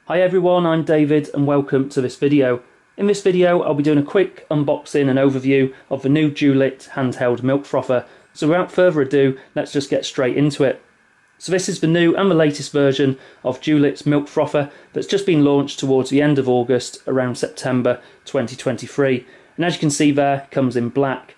Hi everyone, I'm David and welcome to this video. In this video I'll be doing a quick unboxing and overview of the new Dualit Handheld Milk Frother. So without further ado, let's just get straight into it. So this is the new and the latest version of Dualit's Milk Frother that's just been launched towards the end of August, around September 2023. And as you can see there, it comes in black.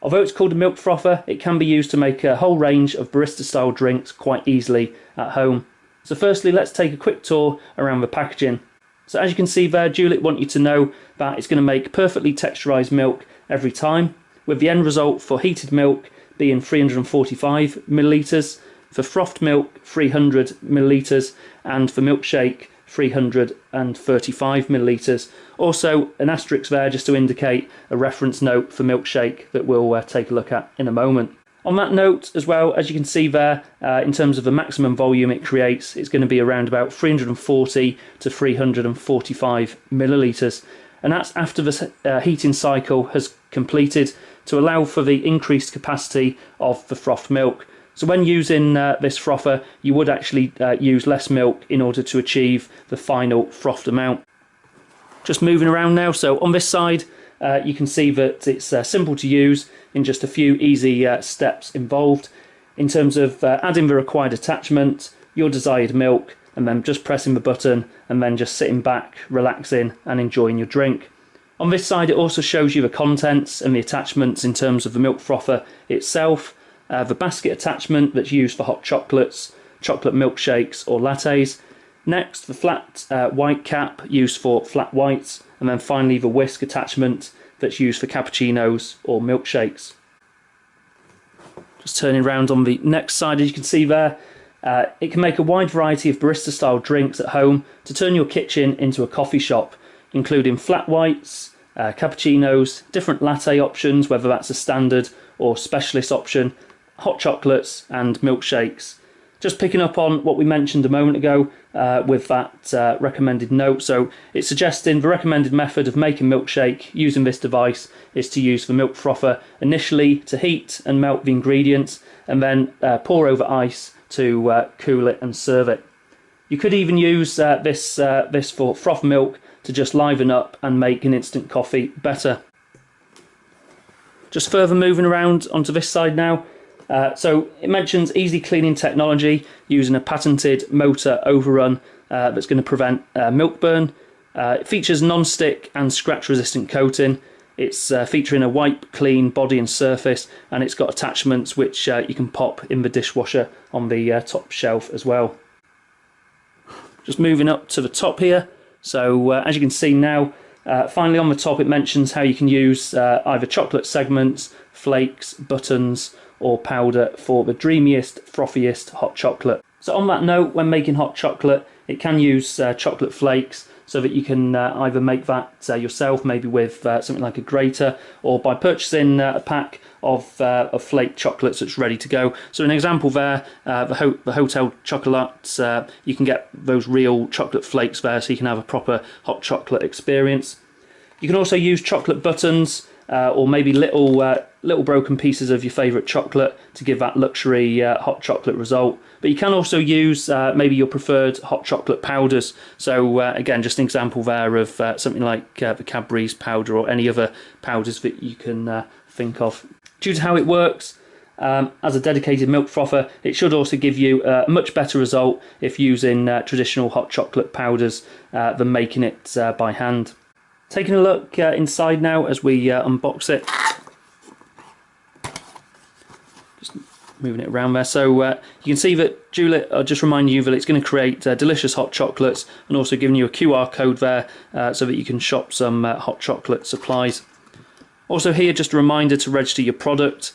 Although it's called a milk frother, it can be used to make a whole range of barista style drinks quite easily at home. So firstly, let's take a quick tour around the packaging. So as you can see there, Dualit want you to know that it's going to make perfectly texturized milk every time, with the end result for heated milk being 345 millilitres, for frothed milk 300 millilitres, and for milkshake 335 millilitres. Also an asterisk there just to indicate a reference note for milkshake that we'll take a look at in a moment. On that note as well, as you can see there, in terms of the maximum volume it creates, it's going to be around about 340 to 345 millilitres. And that's after the heating cycle has completed to allow for the increased capacity of the frothed milk. So when using this frother, you would actually use less milk in order to achieve the final frothed amount. Just moving around now, so on this side, you can see that it's simple to use in just a few easy steps involved in terms of adding the required attachment, your desired milk, and then just pressing the button and then just sitting back, relaxing and enjoying your drink. On this side it also shows you the contents and the attachments in terms of the milk frother itself, the basket attachment that's used for hot chocolates, chocolate milkshakes or lattes. Next, the flat white cap used for flat whites, and then finally the whisk attachment that's used for cappuccinos or milkshakes. Just turning around on the next side, as you can see there, it can make a wide variety of barista style drinks at home to turn your kitchen into a coffee shop, including flat whites, cappuccinos, different latte options, whether that's a standard or specialist option, hot chocolates and milkshakes. Just picking up on what we mentioned a moment ago with that recommended note. So it's suggesting the recommended method of making milkshake using this device is to use the milk frother initially to heat and melt the ingredients and then pour over ice to cool it and serve it. You could even use this for froth milk to just liven up and make an instant coffee better. Just further moving around onto this side now. So it mentions easy cleaning technology using a patented motor overrun that's going to prevent milk burn. It features non-stick and scratch resistant coating. It's featuring a wipe clean body and surface, and it's got attachments which you can pop in the dishwasher on the top shelf as well. Just moving up to the top here, so as you can see now, finally on the top it mentions how you can use either chocolate segments, flakes, buttons or powder for the dreamiest, frothiest hot chocolate. So on that note, when making hot chocolate, it can use chocolate flakes so that you can either make that yourself, maybe with something like a grater, or by purchasing a pack of flake chocolates that's ready to go. So an example there, the Hotel Chocolat, you can get those real chocolate flakes there so you can have a proper hot chocolate experience. You can also use chocolate buttons or maybe little broken pieces of your favourite chocolate to give that luxury hot chocolate result. But you can also use maybe your preferred hot chocolate powders. So again, just an example there of something like the Cadbury's powder or any other powders that you can think of. Due to how it works, as a dedicated milk frother, it should also give you a much better result if using traditional hot chocolate powders than making it by hand. Taking a look inside now as we unbox it. Just moving it around there. So you can see that Dualit, I'll just remind you that it's going to create delicious hot chocolates, and also giving you a QR code there so that you can shop some hot chocolate supplies. Also here, just a reminder to register your product,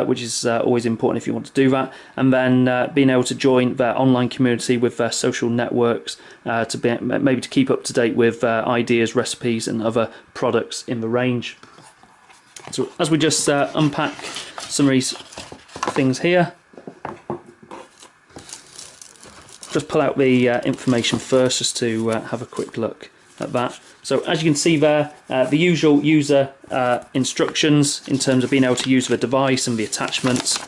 which is always important if you want to do that, and then being able to join their online community with their social networks to maybe to keep up to date with ideas, recipes and other products in the range. So as we just unpack some of these things here, just pull out the information first just to have a quick look at that. So as you can see there, the usual user instructions in terms of being able to use the device and the attachments,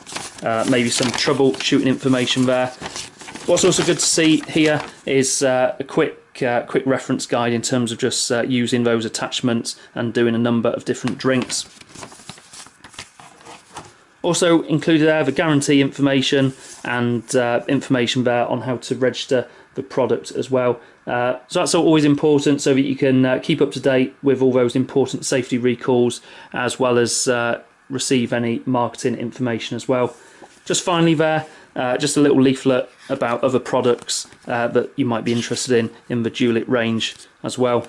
maybe some troubleshooting information there. What's also good to see here is a quick quick reference guide in terms of just using those attachments and doing a number of different drinks. Also included there the guarantee information and information there on how to register the product as well. So that's always important, so that you can keep up to date with all those important safety recalls, as well as receive any marketing information as well. Just finally there, just a little leaflet about other products that you might be interested in the Dualit range as well.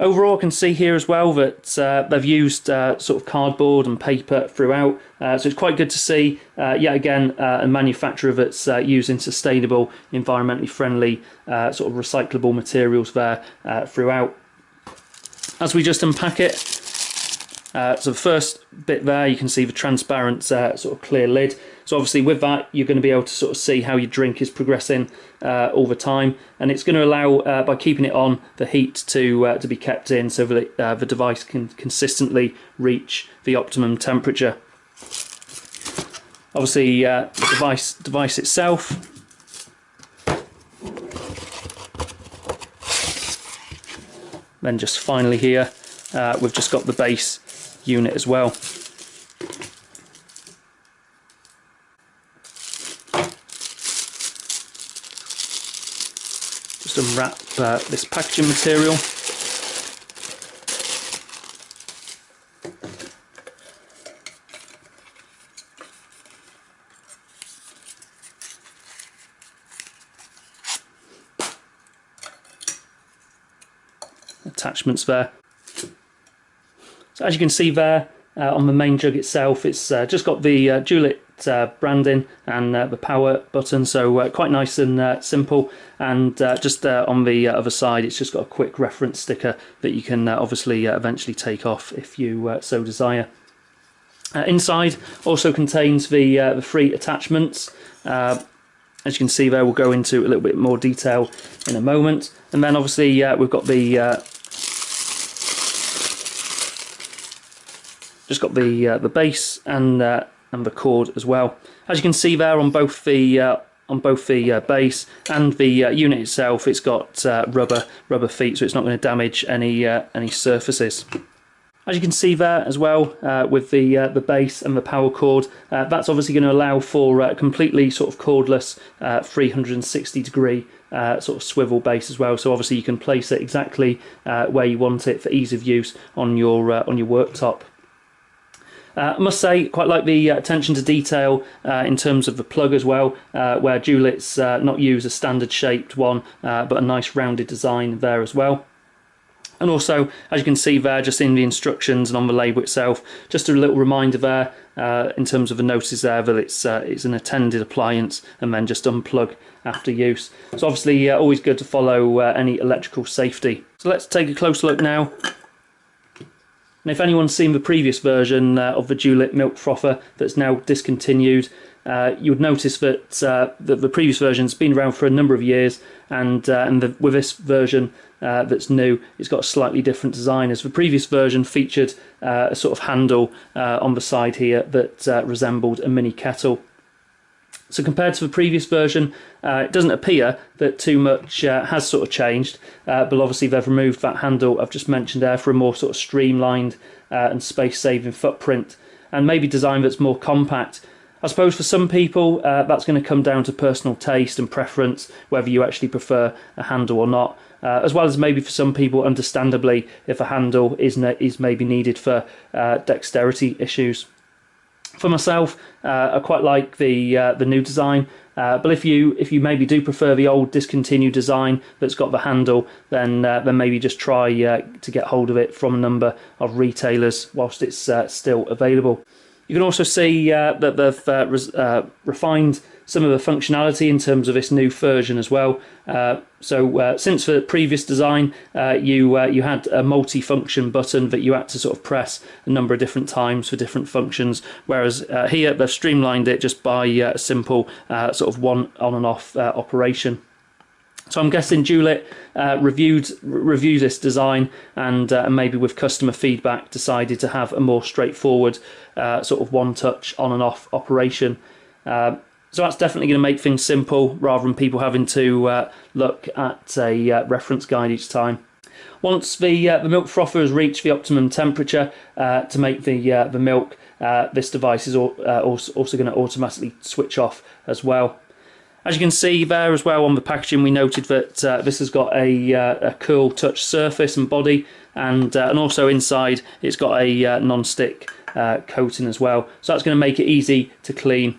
Overall, I can see here as well that they've used sort of cardboard and paper throughout, so it's quite good to see yet again a manufacturer that's using sustainable, environmentally friendly, sort of recyclable materials there throughout. As we just unpack it, so the first bit there, you can see the transparent sort of clear lid. So obviously with that, you're going to be able to sort of see how your drink is progressing all the time, and it's going to allow, by keeping it on, the heat to be kept in, so that the device can consistently reach the optimum temperature. Obviously, the device itself. Then just finally here, we've just got the base unit as well. Just unwrap this packaging material. Attachments there. So as you can see there, on the main jug itself, it's just got the Dualit branding and the power button, so quite nice and simple. And just on the other side, it's just got a quick reference sticker that you can obviously eventually take off if you so desire. Inside also contains the free attachments. As you can see there, we'll go into a little bit more detail in a moment. And then obviously we've got the just got the base and the cord as well. As you can see there, on both the base and the unit itself, it's got rubber feet, so it's not going to damage any surfaces. As you can see there as well, with the base and the power cord, that's obviously going to allow for completely sort of cordless 360-degree sort of swivel base as well. So obviously you can place it exactly where you want it for ease of use on your worktop. I must say, quite like the attention to detail in terms of the plug as well, where Dualit's not use a standard shaped one, but a nice rounded design there as well. And also, as you can see there, just in the instructions and on the label itself, just a little reminder there in terms of the notice there that it's an attended appliance, and then just unplug after use. So obviously always good to follow any electrical safety. So let's take a closer look now. And if anyone's seen the previous version of the Dualit Milk Frother that's now discontinued, you would notice that the previous version's been around for a number of years, and with this version that's new, it's got a slightly different design, as the previous version featured a sort of handle on the side here that resembled a mini kettle. So compared to the previous version, it doesn't appear that too much has sort of changed, but obviously they've removed that handle I've just mentioned there for a more sort of streamlined and space-saving footprint, and maybe design that's more compact. I suppose for some people that's going to come down to personal taste and preference, whether you actually prefer a handle or not, as well as maybe for some people, understandably, if a handle is maybe needed for dexterity issues. For myself, I quite like the new design, but if you maybe do prefer the old discontinued design that's got the handle, then maybe just try to get hold of it from a number of retailers whilst it's still available. You can also see that they've refined some of the functionality in terms of this new version as well. So since the previous design, you had a multi-function button that you had to sort of press a number of different times for different functions, whereas here they've streamlined it just by a simple sort of one on and off operation. So I'm guessing Dualit reviewed this design and maybe with customer feedback decided to have a more straightforward sort of one-touch on and off operation. So that's definitely going to make things simple rather than people having to look at a reference guide each time. Once the milk frother has reached the optimum temperature to make the milk, this device is also going to automatically switch off as well. As you can see there as well on the packaging, we noted that this has got a cool touch surface and body, and also inside it's got a non-stick coating as well. So that's going to make it easy to clean.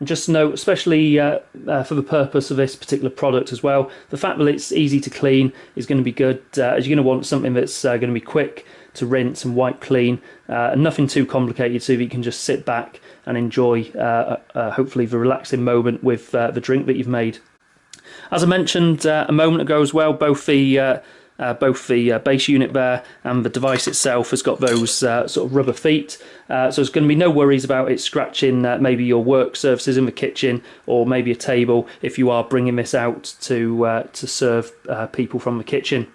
And just to note, especially for the purpose of this particular product as well, the fact that it's easy to clean is going to be good, as you're going to want something that's going to be quick to rinse and wipe clean, and nothing too complicated, so that you can just sit back and enjoy hopefully the relaxing moment with the drink that you've made. As I mentioned a moment ago as well, both the base unit there and the device itself has got those sort of rubber feet, so there's going to be no worries about it scratching maybe your work surfaces in the kitchen, or maybe a table if you are bringing this out to serve people from the kitchen.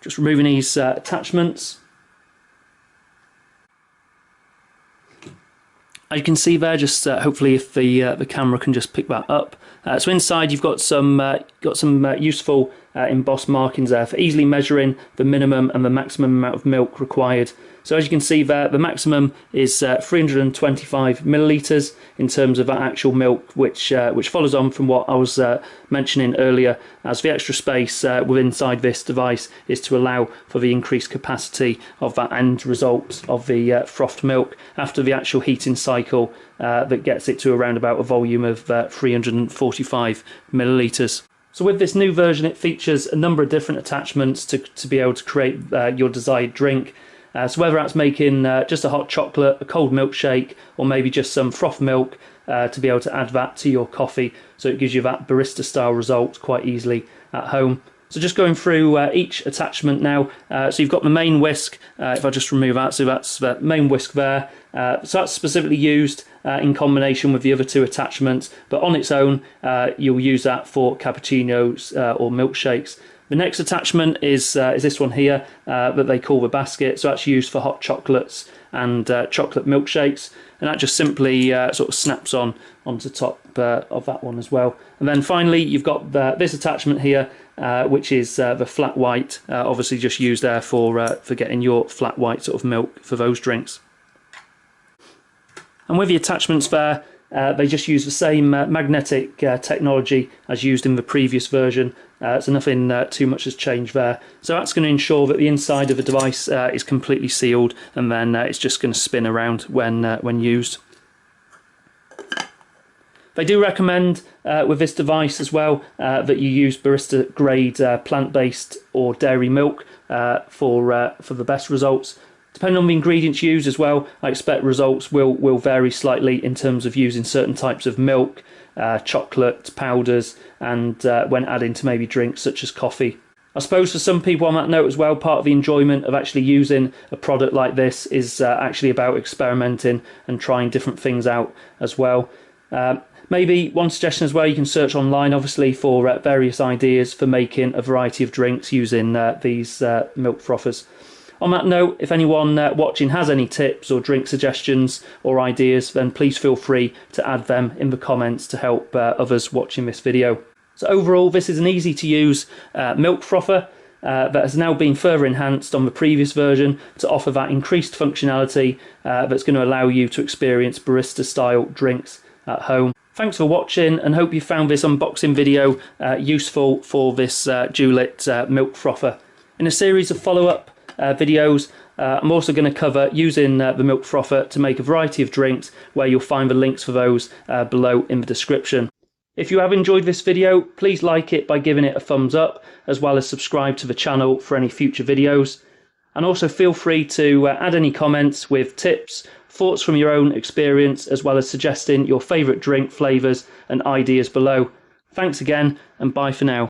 Just removing these attachments. As you can see there, just hopefully if the camera can just pick that up. So inside you've got some useful embossed markings there for easily measuring the minimum and the maximum amount of milk required. So as you can see there, the maximum is 325 millilitres in terms of that actual milk, which follows on from what I was mentioning earlier, as the extra space within inside this device is to allow for the increased capacity of that end result of the frothed milk after the actual heating cycle that gets it to around about a volume of 345 millilitres. So with this new version, it features a number of different attachments to be able to create your desired drink. So whether that's making just a hot chocolate, a cold milkshake, or maybe just some frothed milk, to be able to add that to your coffee, so it gives you that barista style result quite easily at home. So just going through each attachment now. So you've got the main whisk, if I just remove that, so that's the main whisk there. So that's specifically used in combination with the other two attachments, but on its own you'll use that for cappuccinos or milkshakes. The next attachment is this one here that they call the basket. So that's used for hot chocolates and chocolate milkshakes, and that just simply sort of snaps onto top of that one as well. And then finally you've got this attachment here, which is the flat white, obviously just used there for getting your flat white sort of milk for those drinks. And with the attachments there, they just use the same magnetic technology as used in the previous version, so nothing too much has changed there. So that's going to ensure that the inside of the device is completely sealed, and then it's just going to spin around when used. They do recommend with this device as well that you use barista grade plant-based or dairy milk for the best results. Depending on the ingredients used as well, I expect results will vary slightly in terms of using certain types of milk, chocolate, powders, and when adding to maybe drinks such as coffee. I suppose for some people on that note as well, part of the enjoyment of actually using a product like this is actually about experimenting and trying different things out as well. Maybe one suggestion as well, you can search online obviously for various ideas for making a variety of drinks using these milk frothers. On that note, if anyone watching has any tips or drink suggestions or ideas, then please feel free to add them in the comments to help others watching this video. So overall, this is an easy to use milk frother that has now been further enhanced on the previous version to offer that increased functionality that's going to allow you to experience barista style drinks at home. Thanks for watching, and hope you found this unboxing video useful for this Dualit milk frother. In a series of follow-up videos, I'm also going to cover using the milk frother to make a variety of drinks, where you'll find the links for those below in the description. If you have enjoyed this video, please like it by giving it a thumbs up, as well as subscribe to the channel for any future videos. And also feel free to add any comments with tips, thoughts from your own experience, as well as suggesting your favourite drink flavours and ideas below. Thanks again, and bye for now.